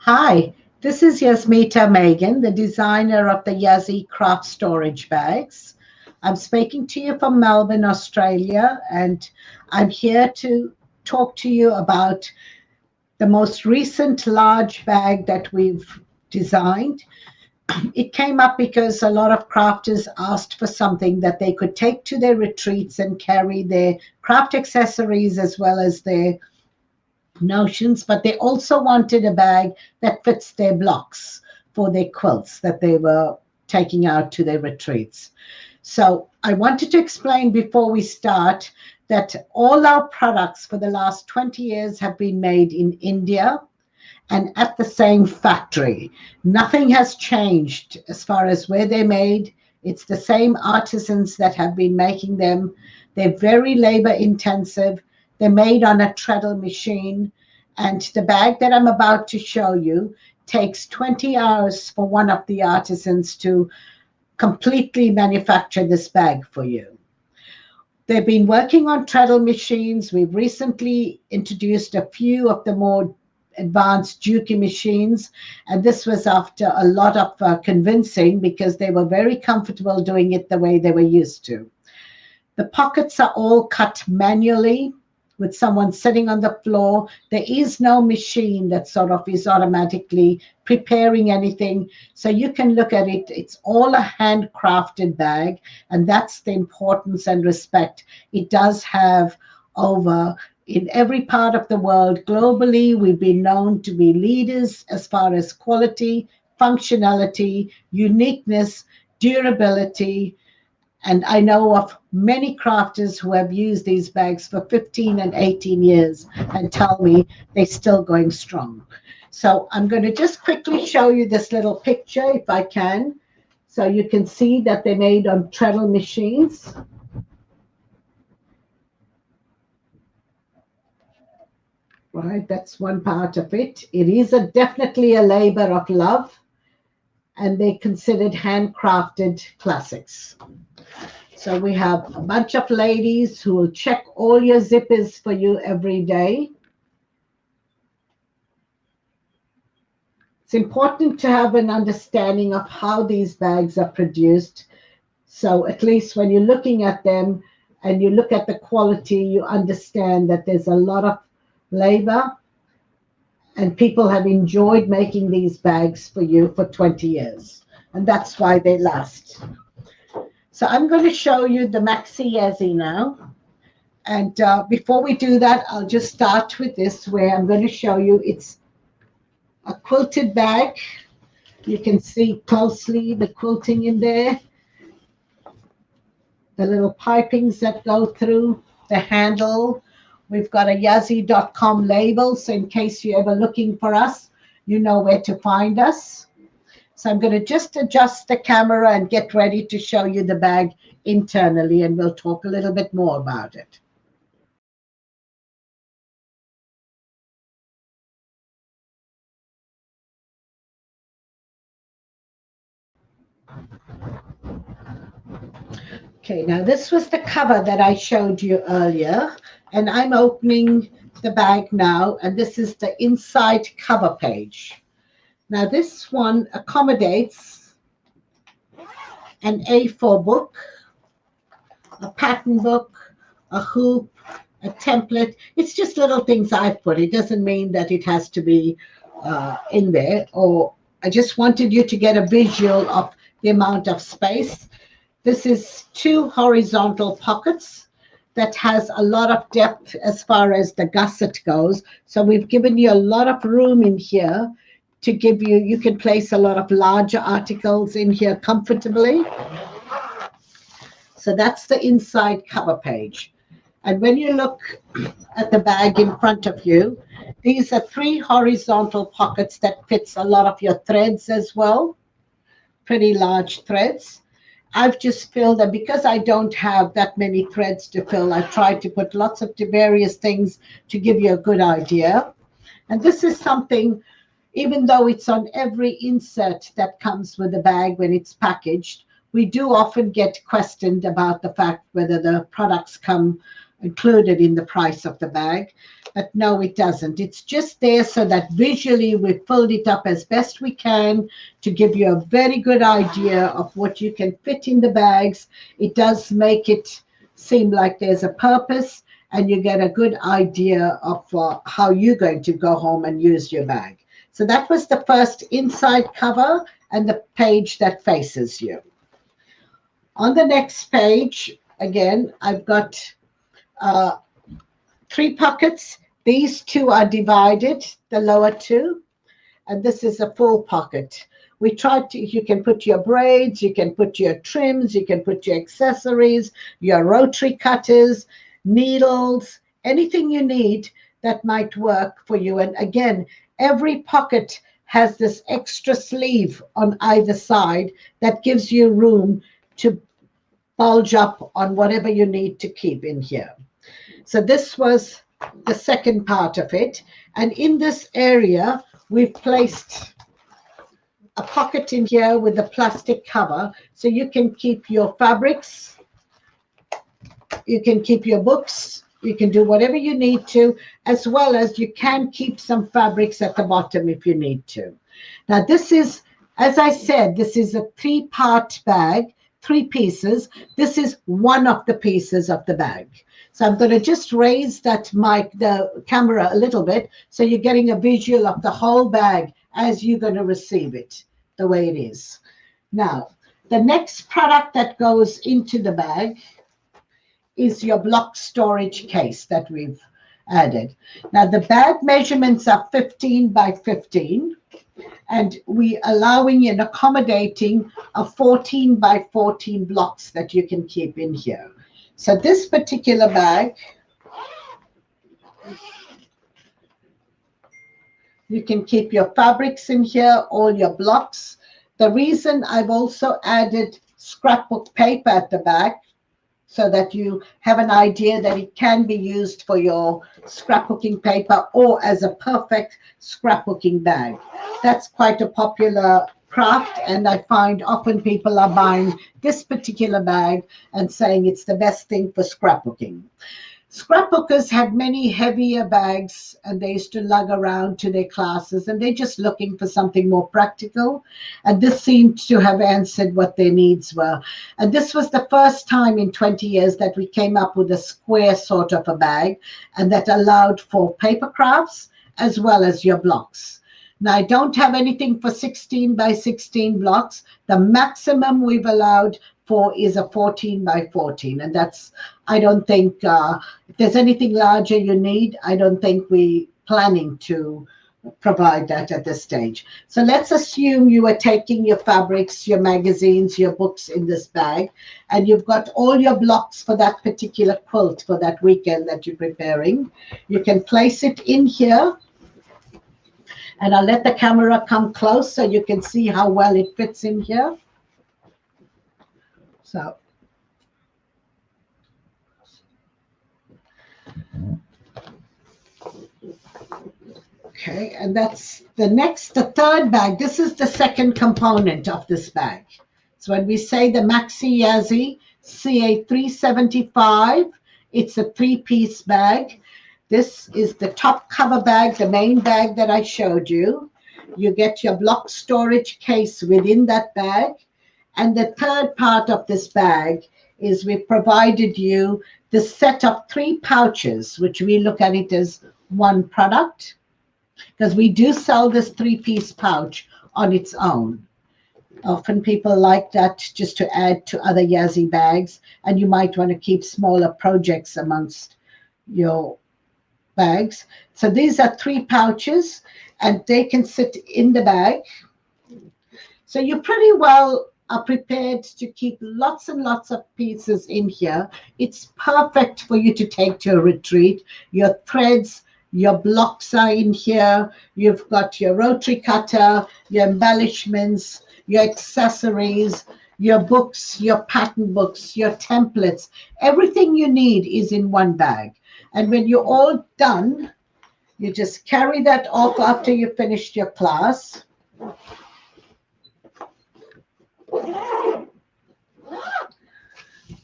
Hi, this is Yasmita Megan, the designer of the Yazzii craft storage bags. I'm speaking to you from Melbourne, Australia, and I'm here to talk to you about the most recent large bag that we've designed. It came up because a lot of crafters asked for something that they could take to their retreats and carry their craft accessories as well as their notions, but they also wanted a bag that fits their blocks for their quilts that they were taking out to their retreats. So I wanted to explain before we start that all our products for the last 20 years have been made in India and at the same factory. Nothing has changed as far as where they're made. It's the same artisans that have been making them. They're very labor intensive. They're made on a treadle machine. And the bag that I'm about to show you takes 20 hours for one of the artisans to completely manufacture this bag for you. They've been working on treadle machines. We've recently introduced a few of the more advanced Juki machines, and this was after a lot of convincing because they were very comfortable doing it the way they were used to. The pockets are all cut manually with someone sitting on the floor. There is no machine that sort of is automatically preparing anything. So you can look at it. It's all a handcrafted bag, and that's the importance and respect. It does have over in every part of the world globally. We've been known to be leaders as far as quality, functionality, uniqueness, durability. And I know of many crafters who have used these bags for 15 and 18 years and tell me they're still going strong. So I'm going to just quickly show you this little picture if I can. So you can see that they're made on treadle machines. Right, that's one part of it. It is definitely a labor of love, and they're considered handcrafted classics. So we have a bunch of ladies who will check all your zippers for you every day. It's important to have an understanding of how these bags are produced. So at least when you're looking at them and you look at the quality, you understand that there's a lot of labor, and people have enjoyed making these bags for you for 20 years. And that's why they last. So I'm going to show you the Maxi Yazzii now. And before we do that, I'll just start with this, where I'm going to show you it's a quilted bag. You can see closely the quilting in there, the little pipings that go through the handle. We've got a Yazzii.com label, so in case you're ever looking for us, you know where to find us. So I'm going to just adjust the camera and get ready to show you the bag internally, and we'll talk a little bit more about it. Okay, now this was the cover that I showed you earlier, and I'm opening the bag now, and this is the inside cover page. Now this one accommodates an A4 book, a pattern book, a hoop, a template. It's just little things I've put. It doesn't mean that it has to be in there, or I just wanted you to get a visual of the amount of space. This is 2 horizontal pockets that has a lot of depth as far as the gusset goes. So we've given you a lot of room in here to give you, you can place a lot of larger articles in here comfortably. So that's the inside cover page. And when you look at the bag in front of you, these are 3 horizontal pockets that fits a lot of your threads as well. Pretty large threads. I've just filled them because I don't have that many threads to fill. I've tried to put lots of various things to give you a good idea. And this is something, even though it's on every insert that comes with the bag when it's packaged, we do often get questioned about the fact whether the products come included in the price of the bag. But no, it doesn't. It's just there so that visually we filled it up as best we can to give you a very good idea of what you can fit in the bags. It does make it seem like there's a purpose, and you get a good idea of how you're going to go home and use your bag. So that was the first inside cover and the page that faces you. On the next page, again, I've got 3 pockets. These 2 are divided, the lower 2, and this is a full pocket. We tried to, you can put your braids, you can put your trims, you can put your accessories, your rotary cutters, needles, anything you need that might work for you. And again, every pocket has this extra sleeve on either side that gives you room to bulge up on whatever you need to keep in here. So this was the second part of it. And in this area, we've placed a pocket in here with a plastic cover. So you can keep your fabrics, you can keep your books, you can do whatever you need to, as well as you can keep some fabrics at the bottom if you need to. Now this is, as I said, this is a 3-part bag, 3 pieces. This is one of the pieces of the bag. So I'm going to just raise the camera a little bit so you're getting a visual of the whole bag as you're going to receive it the way it is. Now, the next product that goes into the bag is your block storage case that we've added. Now, the bag measurements are 15 by 15, and we allowing and accommodating a 14 by 14 blocks that you can keep in here. So this particular bag, you can keep your fabrics in here, all your blocks. The reason I've also added scrapbook paper at the back, so that you have an idea that it can be used for your scrapbooking paper or as a perfect scrapbooking bag. That's quite a popular craft, and I find often people are buying this particular bag and saying it's the best thing for scrapbooking. Scrapbookers had many heavier bags, and they used to lug around to their classes, and they're just looking for something more practical. And this seemed to have answered what their needs were. And this was the first time in 20 years that we came up with a square sort of a bag, and that allowed for paper crafts as well as your blocks. Now, I don't have anything for 16 by 16 blocks. The maximum we've allowed for is a 14 by 14. And that's, I don't think, if there's anything larger you need, I don't think we're planning to provide that at this stage. So let's assume you are taking your fabrics, your magazines, your books in this bag, and you've got all your blocks for that particular quilt for that weekend that you're preparing. You can place it in here. And I'll let the camera come close so you can see how well it fits in here. So, okay, and that's the third bag. This is the second component of this bag. So when we say the Maxi Yazzii CA375, it's a 3-piece bag. This is the top cover bag, the main bag that I showed you. You get your block storage case within that bag. And the third part of this bag is we've provided you the set of 3 pouches, which we look at it as one product, because we do sell this 3-piece pouch on its own. Often people like that just to add to other Yazzii bags, and you might want to keep smaller projects amongst your bags. So these are 3 pouches, and they can sit in the bag. So you pretty well are prepared to keep lots and lots of pieces in here. It's perfect for you to take to a retreat. Your threads, your blocks are in here. You've got your rotary cutter, your embellishments, your accessories, your books, your pattern books, your templates. Everything you need is in one bag. And when you're all done, you just carry that off after you finished your class.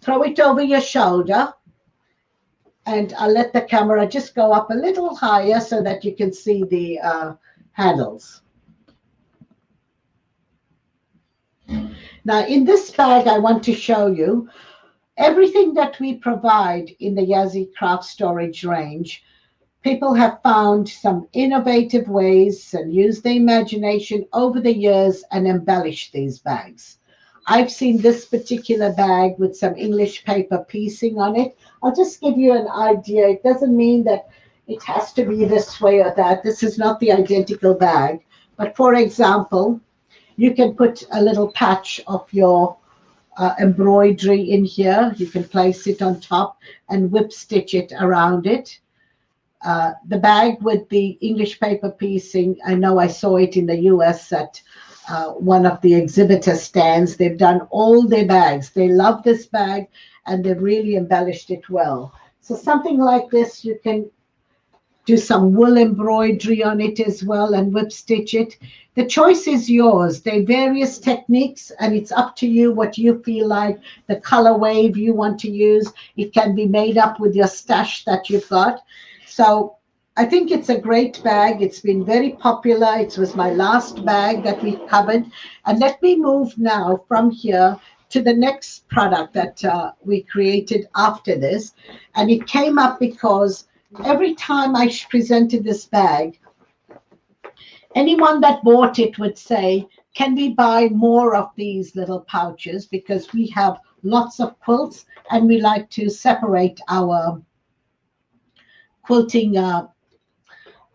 Throw it over your shoulder, And I'll let the camera just go up a little higher so that you can see the handles. Now, in this bag, I want to show you everything that we provide in the Yazzii craft storage range. People have found some innovative ways and used their imagination over the years and embellished these bags. I've seen this particular bag with some English paper piecing on it. I'll just give you an idea. It doesn't mean that it has to be this way or that. This is not the identical bag. But for example, you can put a little patch of your embroidery in here. You can place it on top and whip stitch it around it. The bag with the English paper piecing, I know I saw it in the US at one of the exhibitor stands. They've done all their bags. They love this bag and they've really embellished it well. So something like this, you can do some wool embroidery on it as well and whip stitch it. The choice is yours. There are various techniques and it's up to you what you feel like, the color wave you want to use. It can be made up with your stash that you've got. So I think it's a great bag. It's been very popular. It was my last bag that we covered. And let me move now from here to the next product that we created after this. And it came up because every time I presented this bag, anyone that bought it would say, can we buy more of these little pouches? Because we have lots of quilts and we like to separate our quilting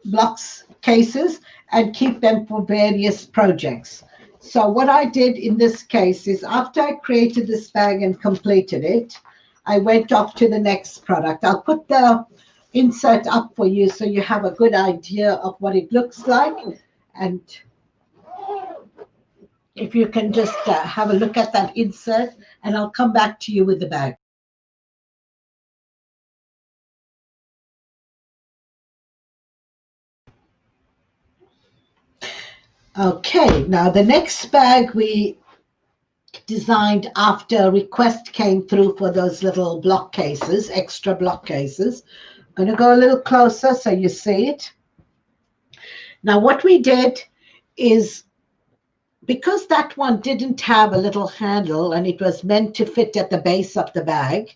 blocks cases and keep them for various projects. So what I did in this case is after I created this bag and completed it, I went off to the next product. I'll put the insert up for you so you have a good idea of what it looks like. And if you can just have a look at that insert, and I'll come back to you with the bag. Okay, now the next bag we designed after a request came through for those little block cases, extra block cases. I'm going to go a little closer so you see it. Now what we did is, because that one didn't have a little handle and it was meant to fit at the base of the bag,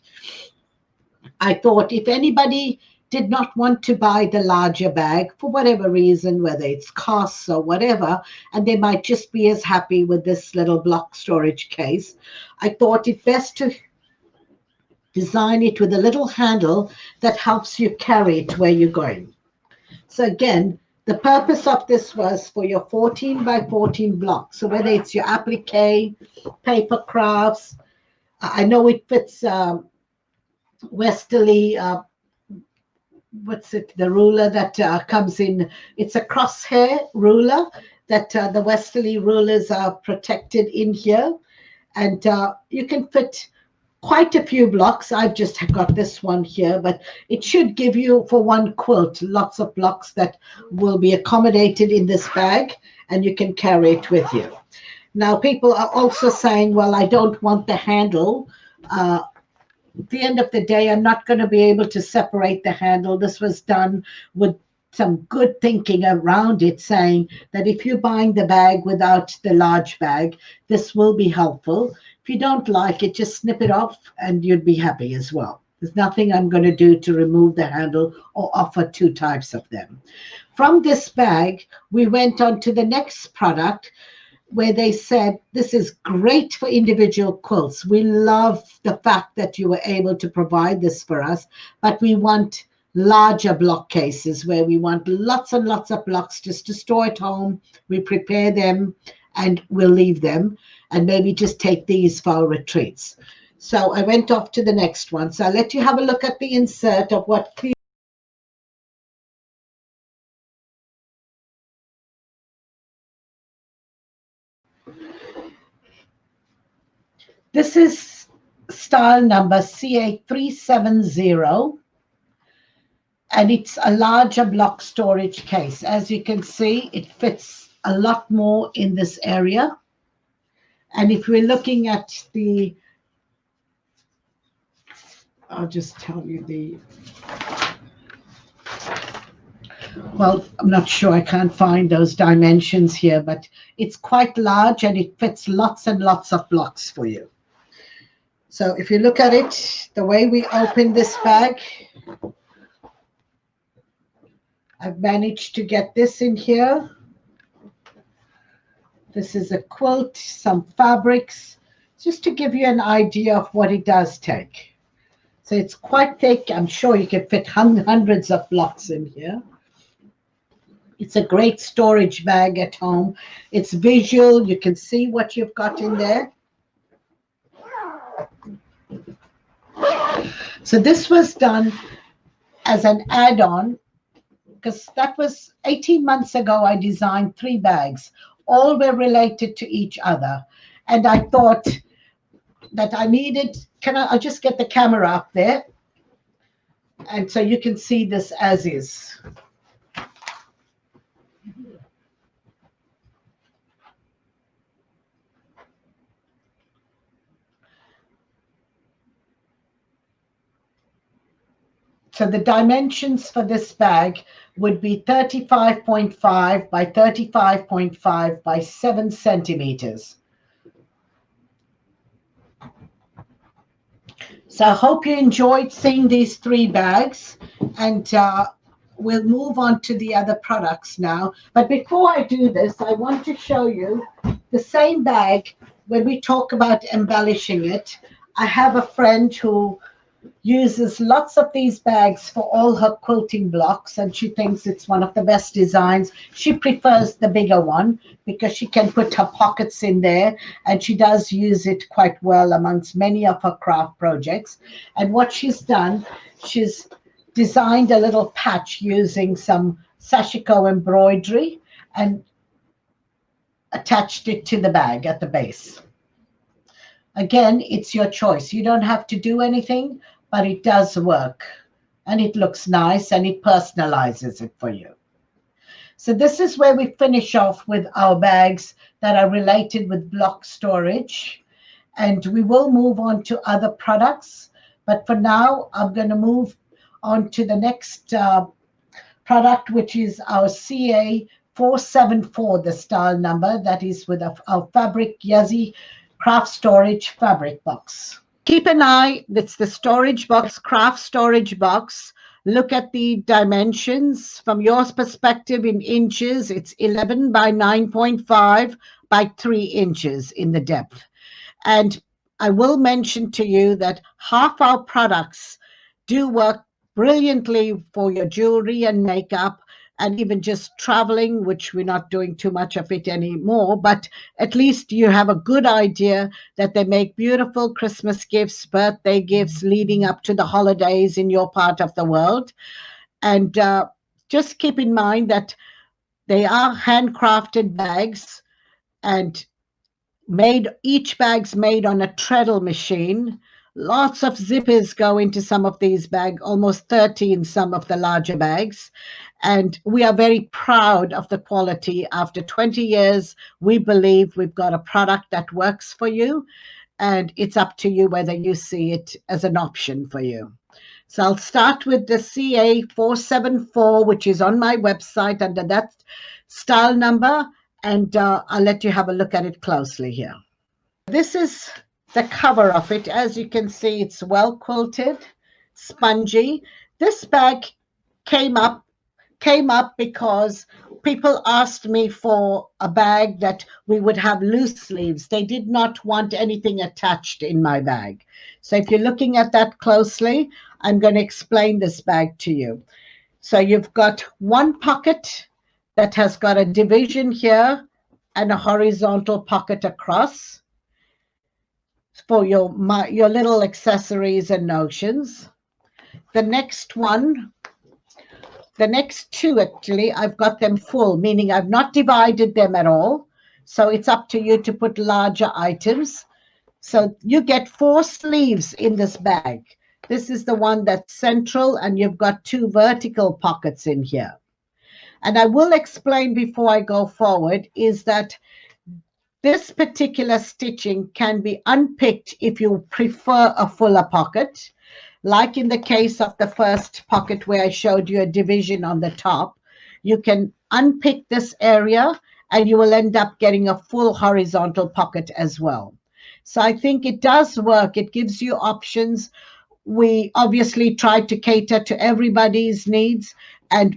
I thought if anybody did not want to buy the larger bag for whatever reason, whether it's costs or whatever, and they might just be as happy with this little block storage case, I thought it best to design it with a little handle that helps you carry it where you're going. So again, the purpose of this was for your 14 by 14 blocks. So whether it's your applique, paper crafts, I know it fits westerly, what's it, the ruler that comes in, it's a crosshair ruler that the westerly rulers are protected in here. And you can fit quite a few blocks. I've just got this one here, but it should give you, for one quilt, lots of blocks that will be accommodated in this bag, and you can carry it with you. Now, people are also saying, well, I don't want the handle. At the end of the day, I'm not going to be able to separate the handle. This was done with some good thinking around it, saying that if you're buying the bag without the large bag, this will be helpful. If you don't like it, just snip it off and you'd be happy as well. There's nothing I'm going to do to remove the handle or offer two types of them. From this bag, we went on to the next product, where they said, this is great for individual quilts. We love the fact that you were able to provide this for us, but we want larger block cases where we want lots and lots of blocks just to store at home. We prepare them and we'll leave them and maybe just take these for our retreats. So I went off to the next one. So I'll let you have a look at the insert of what this is style number CA370, and it's a larger block storage case. As you can see, it fits a lot more in this area. And if we're looking at the I'll just tell you well, I'm not sure, I can't find those dimensions here, but it's quite large and it fits lots and lots of blocks for you. So if you look at it, the way we open this bag, I've managed to get this in here. This is a quilt, some fabrics, just to give you an idea of what it does take. So it's quite thick. I'm sure you can fit hundreds of blocks in here. It's a great storage bag at home. It's visual. You can see what you've got in there. So this was done as an add-on, because that was 18 months ago. I designed 3 bags. All were related to each other. And I thought that I needed, I'll just get the camera up there. And so you can see this as is. So the dimensions for this bag would be 35.5 by 35.5 by 7 centimeters. So I hope you enjoyed seeing these 3 bags, and we'll move on to the other products now. But before I do this, I want to show you the same bag. When we talk about embellishing it, I have a friend who uses lots of these bags for all her quilting blocks, and she thinks it's one of the best designs. She prefers the bigger one because she can put her pockets in there, and she does use it quite well amongst many of her craft projects. And what she's done, she's designed a little patch using some sashiko embroidery and attached it to the bag at the base. Again, it's your choice. You don't have to do anything, but it does work, and it looks nice, and it personalizes it for you. So this is where we finish off with our bags that are related with block storage, and we will move on to other products. But for now, I'm going to move on to the next product, which is our CA474, the style number, that is with our fabric Yazzii craft storage fabric box. Keep an eye, it's the storage box, craft storage box. Look at the dimensions from your perspective in inches. It's 11 by 9.5 by 3 inches in the depth. And I will mention to you that half our products do work brilliantly for your jewelry and makeup, and even just traveling, which we're not doing too much of it anymore, but at least you have a good idea that they make beautiful Christmas gifts, birthday gifts leading up to the holidays in your part of the world. And just keep in mind that they are handcrafted bags, and each bag's made on a treadle machine. Lots of zippers go into some of these bags, almost 30 in some of the larger bags. And we are very proud of the quality. After 20 years, we believe we've got a product that works for you, and it's up to you whether you see it as an option for you. So I'll start with the CA474, which is on my website under that style number, and I'll let you have a look at it closely here. This is the cover of it. As you can see, it's well quilted, spongy. This bag came up because people asked me for a bag that we would have loose sleeves. They did not want anything attached in my bag. So if you're looking at that closely, I'm going to explain this bag to you. So you've got one pocket that has got a division here and a horizontal pocket across for your little accessories and notions. The next two, actually, I've got them full, meaning I've not divided them at all. So it's up to you to put larger items. So you get 4 sleeves in this bag. This is the one that's central, and you've got 2 vertical pockets in here. And I will explain before I go forward is that this particular stitching can be unpicked if you prefer a fuller pocket. like in the case of the first pocket where I showed you a division on the top, you can unpick this area and you will end up getting a full horizontal pocket as well. So I think it does work. It gives you options. We obviously tried to cater to everybody's needs,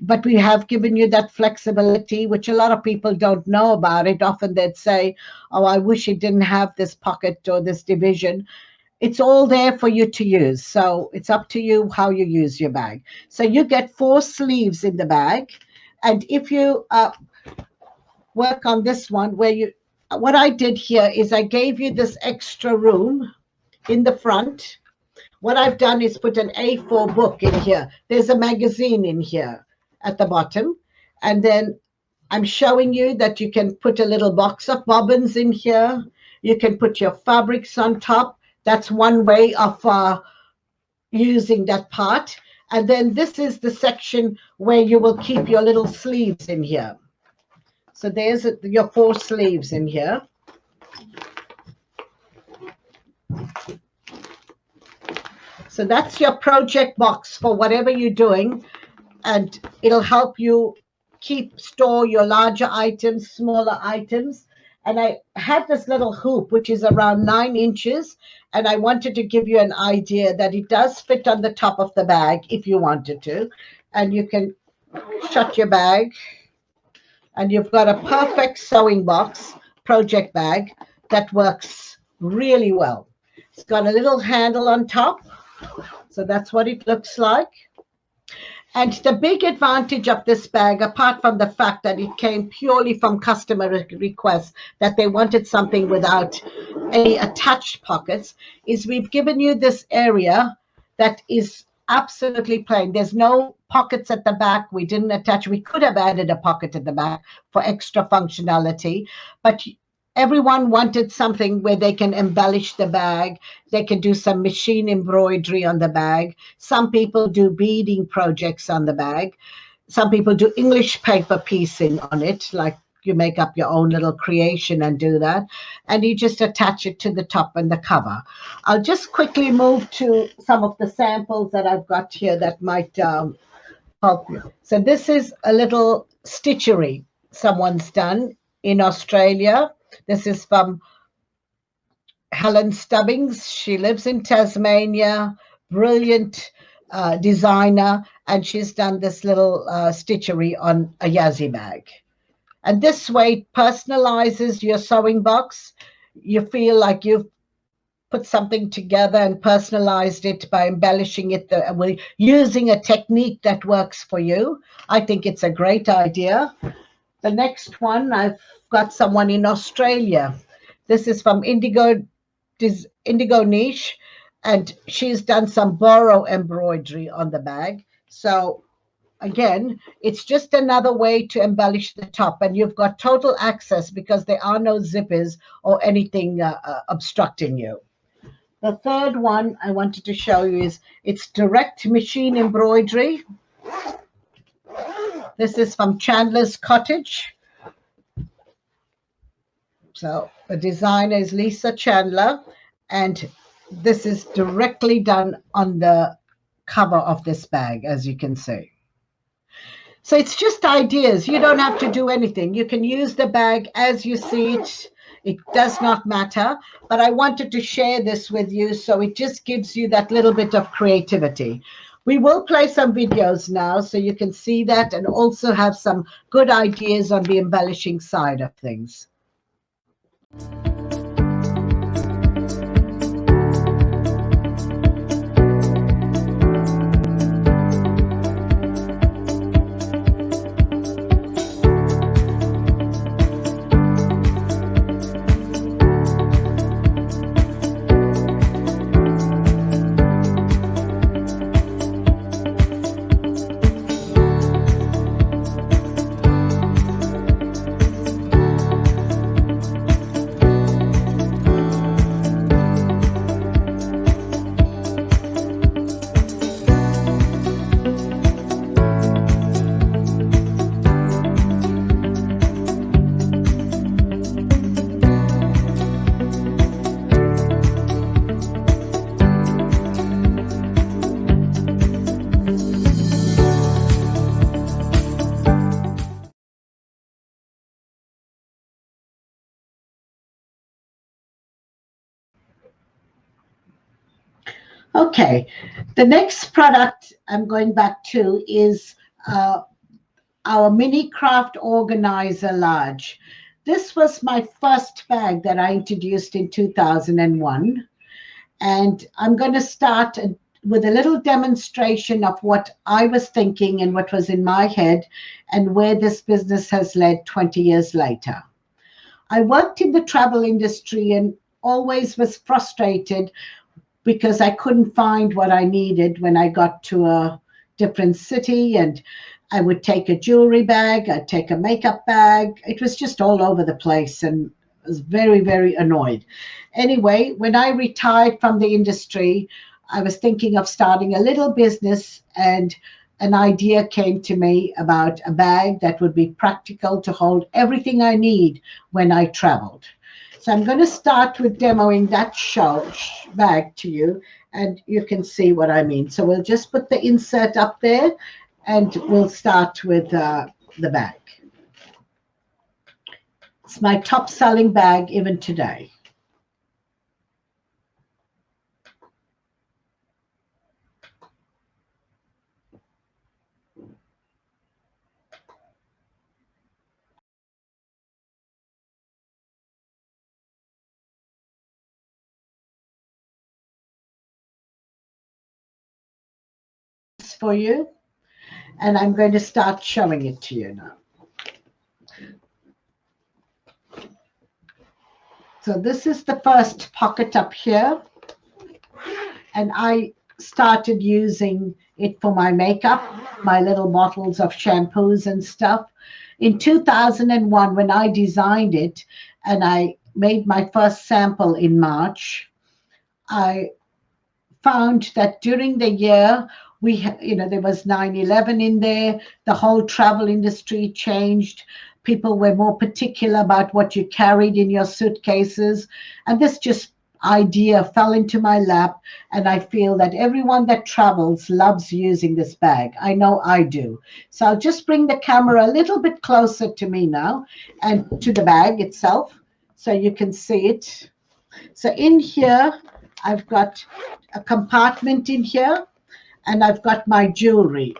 but we have given you that flexibility, which a lot of people don't know about it. Often they'd say, oh, I wish it didn't have this pocket or this division. It's all there for you to use. So it's up to you how you use your bag. So you get 4 sleeves in the bag. And if you work on this one, what I did here is I gave you this extra room in the front. What I've done is put an A4 book in here. There's a magazine in here at the bottom. And then I'm showing you that you can put a little box of bobbins in here. You can put your fabrics on top. That's one way of using that part. And then this is the section where you will keep your little sleeves in here. So there's your 4 sleeves in here. So that's your project box for whatever you're doing, and it'll help you store your larger items, smaller items. And I had this little hoop, which is around 9 inches, and I wanted to give you an idea that it does fit on the top of the bag if you wanted to. And you can shut your bag, and you've got a perfect sewing box, project bag, that works really well. It's got a little handle on top. So that's what it looks like. And the big advantage of this bag, apart from the fact that it came purely from customer requests that they wanted something without any attached pockets, is we've given you this area that is absolutely plain. There's no pockets at the back. We didn't attach. We could have added a pocket at the back for extra functionality, but everyone wanted something where they can embellish the bag. They can do some machine embroidery on the bag. Some people do beading projects on the bag. Some people do English paper piecing on it, like you make up your own little creation and do that. And you just attach it to the top and the cover. I'll just quickly move to some of the samples that I've got here that might help you. So this is a little stitchery someone's done in Australia. This is from Helen Stubbings. She lives in Tasmania, brilliant designer, and she's done this little stitchery on a Yazzii bag. And this way it personalizes your sewing box. You feel like you've put something together and personalized it by embellishing it, using a technique that works for you. I think it's a great idea. The next one, I've got someone in Australia. This is from Indigo Niche, and she's done some borrow embroidery on the bag. So again, it's just another way to embellish the top, and you've got total access because there are no zippers or anything obstructing you. The third one I wanted to show you is it's direct machine embroidery. This is from Chandler's Cottage. So the designer is Lisa Chandler, and this is directly done on the cover of this bag, as you can see. So it's just ideas. You don't have to do anything. You can use the bag as you see it. It does not matter, but I wanted to share this with you, so it just gives you that little bit of creativity. We will play some videos now so you can see that and also have some good ideas on the embellishing side of things. Okay, the next product I'm going back to is our mini craft organizer large. This was my first bag that I introduced in 2001. And I'm going to start with a little demonstration of what I was thinking and what was in my head and where this business has led 20 years later. I worked in the travel industry and always was frustrated because I couldn't find what I needed when I got to a different city. And I would take a jewelry bag, I'd take a makeup bag. It was just all over the place and I was very, very annoyed. Anyway, when I retired from the industry, I was thinking of starting a little business, and an idea came to me about a bag that would be practical to hold everything I need when I traveled. So I'm going to start with demoing that bag to you, and you can see what I mean. So we'll just put the insert up there, and we'll start with the bag. It's my top selling bag even today. For you, and I'm going to start showing it to you now. So this is the first pocket up here, and I started using it for my makeup, my little bottles of shampoos and stuff. In 2001, when I designed it and I made my first sample in March, I found that during the year there was 9/11 in there. The whole travel industry changed. People were more particular about what you carried in your suitcases, and this just idea fell into my lap, and I feel that everyone that travels loves using this bag. I know I do. So I'll just bring the camera a little bit closer to me now and to the bag itself so you can see it. So in here I've got a compartment in here, and I've got my jewelry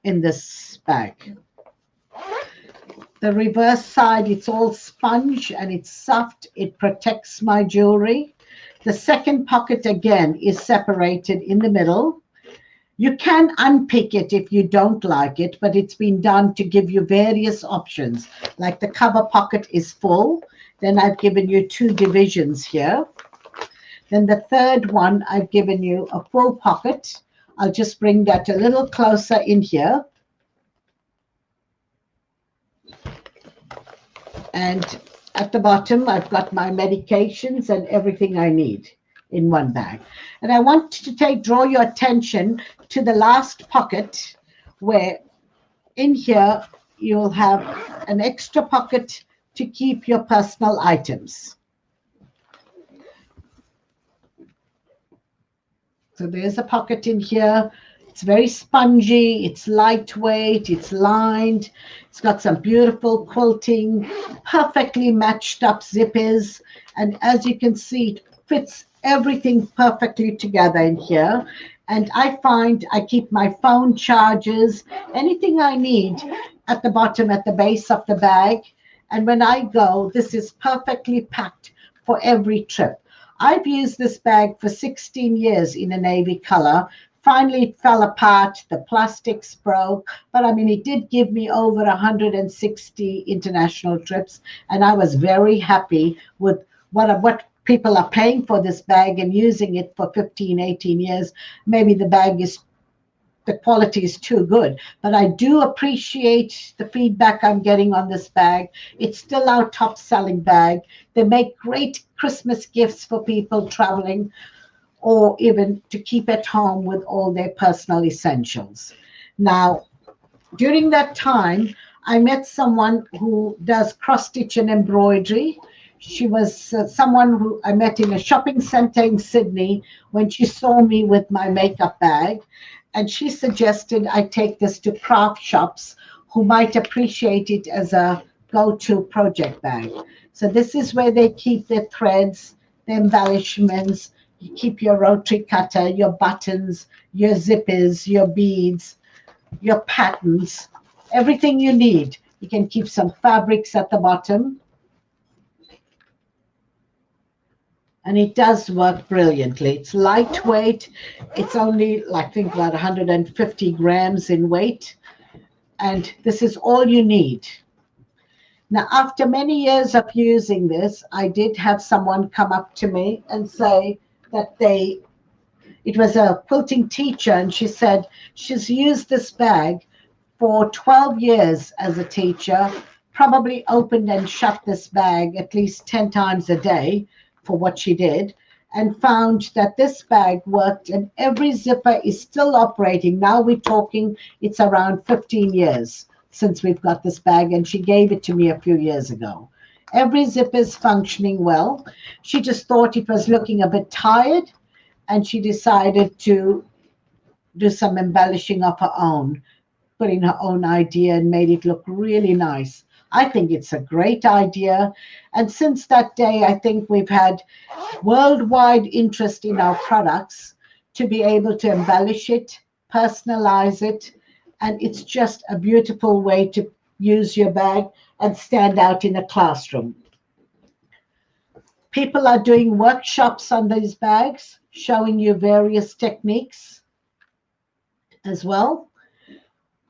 in this bag. The reverse side, it's all sponge and it's soft. It protects my jewelry. The second pocket again is separated in the middle. You can unpick it if you don't like it, but it's been done to give you various options. Like the cover pocket is full. Then I've given you two divisions here. Then the third one, I've given you a full pocket. I'll just bring that a little closer in here. And at the bottom, I've got my medications and everything I need in one bag. And I want to draw your attention to the last pocket, where in here you'll have an extra pocket to keep your personal items. So there's a pocket in here. It's very spongy, it's lightweight, it's lined, it's got some beautiful quilting, perfectly matched up zippers, and as you can see, it fits everything perfectly together in here. And I find I keep my phone chargers, anything I need at the bottom, at the base of the bag. And when I go, this is perfectly packed for every trip. I've used this bag for 16 years in a navy color. Finally, it fell apart. The plastics broke. But I mean, it did give me over 160 international trips. And I was very happy with what people are paying for this bag and using it for 15, 18 years. Maybe the quality is too good, but I do appreciate the feedback I'm getting on this bag. It's still our top selling bag. They make great Christmas gifts for people traveling, or even to keep at home with all their personal essentials. Now, during that time, I met someone who does cross stitch and embroidery. She was someone who I met in a shopping center in Sydney when she saw me with my makeup bag. And she suggested I take this to craft shops who might appreciate it as a go-to project bag. So this is where they keep their threads, their embellishments. You keep your rotary cutter, your buttons, your zippers, your beads, your patterns, everything you need. You can keep some fabrics at the bottom. And it does work brilliantly. It's lightweight. It's only, I think, about 150 grams in weight. And this is all you need. Now, after many years of using this, I did have someone come up to me and say that it was a quilting teacher, and she said she's used this bag for 12 years as a teacher, probably opened and shut this bag at least 10 times a day for what she did, and found that this bag worked and every zipper is still operating. Now we're talking, it's around 15 years since we've got this bag, and she gave it to me a few years ago. Every zipper is functioning well. She just thought it was looking a bit tired, and she decided to do some embellishing of her own, put in her own idea and made it look really nice. I think it's a great idea. And since that day, I think we've had worldwide interest in our products to be able to embellish it, personalize it, and it's just a beautiful way to use your bag and stand out in a classroom. People are doing workshops on these bags, showing you various techniques as well.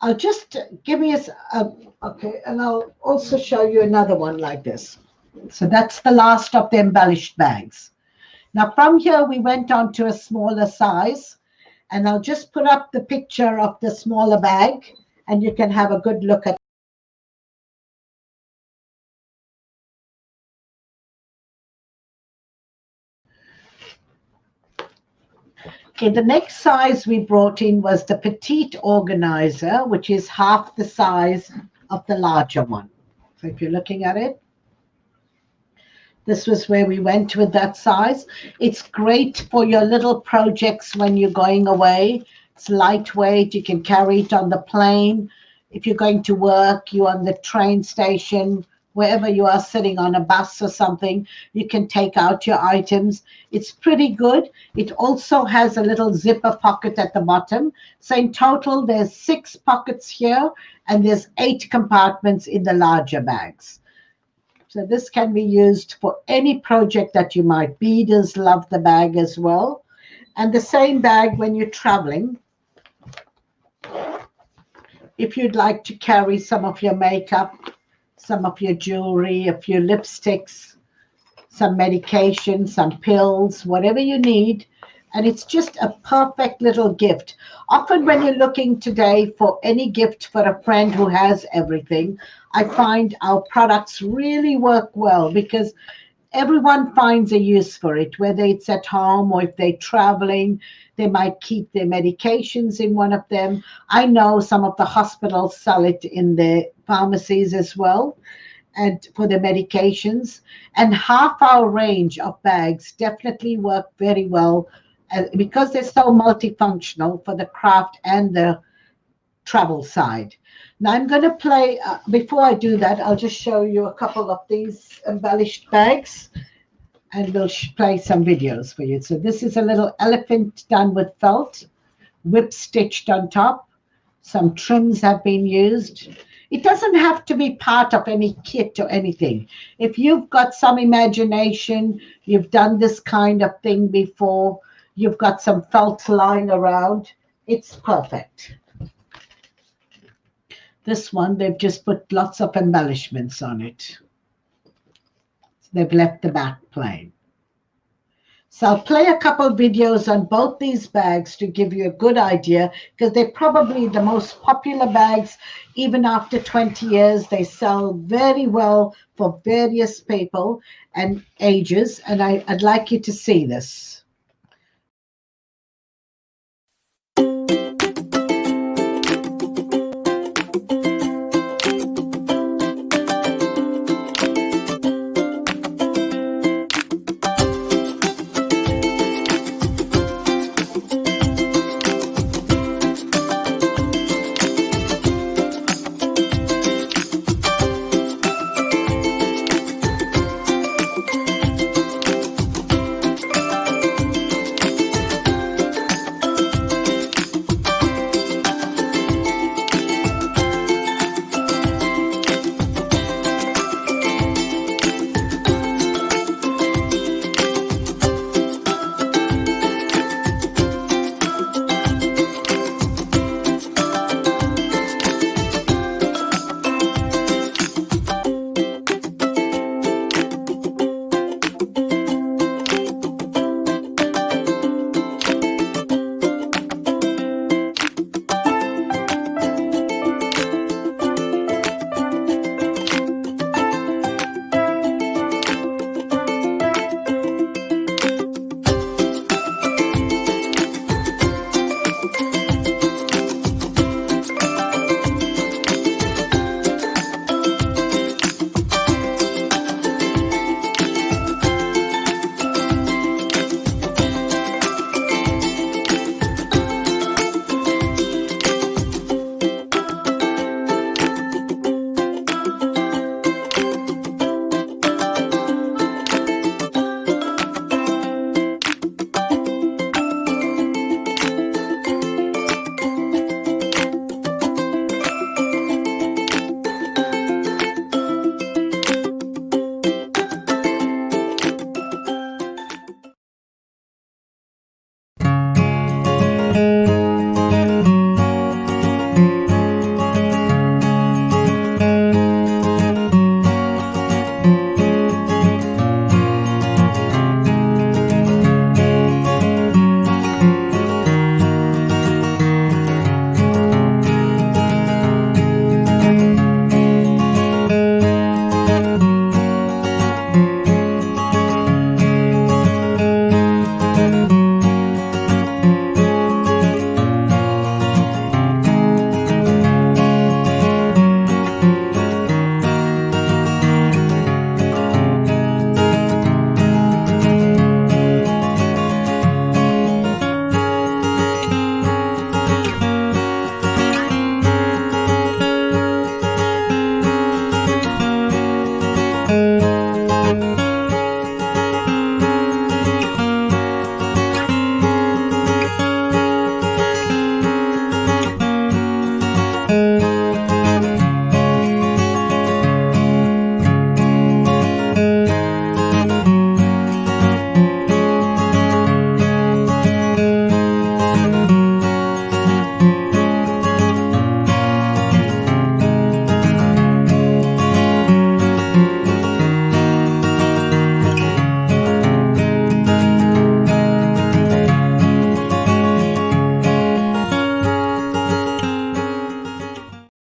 I'll just give me okay, and I'll also show you another one like this. So that's the last of the embellished bags. Now from here, we went on to a smaller size, and I'll just put up the picture of the smaller bag, and you can have a good look at. Okay, the next size we brought in was the Petite Organizer, which is half the size of the larger one. So if you're looking at it, this was where we went with that size. It's great for your little projects when you're going away. It's lightweight. You can carry it on the plane. If you're going to work, you're on the train station, wherever you are sitting on a bus or something, you can take out your items. It's pretty good. It also has a little zipper pocket at the bottom. So in total, there's 6 pockets here, and there's 8 compartments in the larger bags. So this can be used for any project that you might. Beaders love the bag as well. And the same bag when you're traveling. If you'd like to carry some of your makeup, some of your jewelry, a few lipsticks, some medication, some pills, whatever you need. And it's just a perfect little gift. Often when you're looking today for any gift for a friend who has everything, I find our products really work well because everyone finds a use for it, whether it's at home or if they're traveling. They might keep their medications in one of them. I know some of the hospitals sell it in their pharmacies as well, and for the medications. And half our range of bags definitely work very well because they're so multifunctional for the craft and the travel side. Now I'm going to play, before I do that, I'll just show you a couple of these embellished bags, and we'll play some videos for you. So this is a little elephant done with felt, whip stitched on top. Some trims have been used. It doesn't have to be part of any kit or anything. If you've got some imagination, you've done this kind of thing before, you've got some felt lying around, it's perfect. This one, they've just put lots of embellishments on it. They've left the back plain. So I'll play a couple of videos on both these bags to give you a good idea, because they're probably the most popular bags. Even after 20 years, they sell very well for various people and ages. And I'd like you to see this.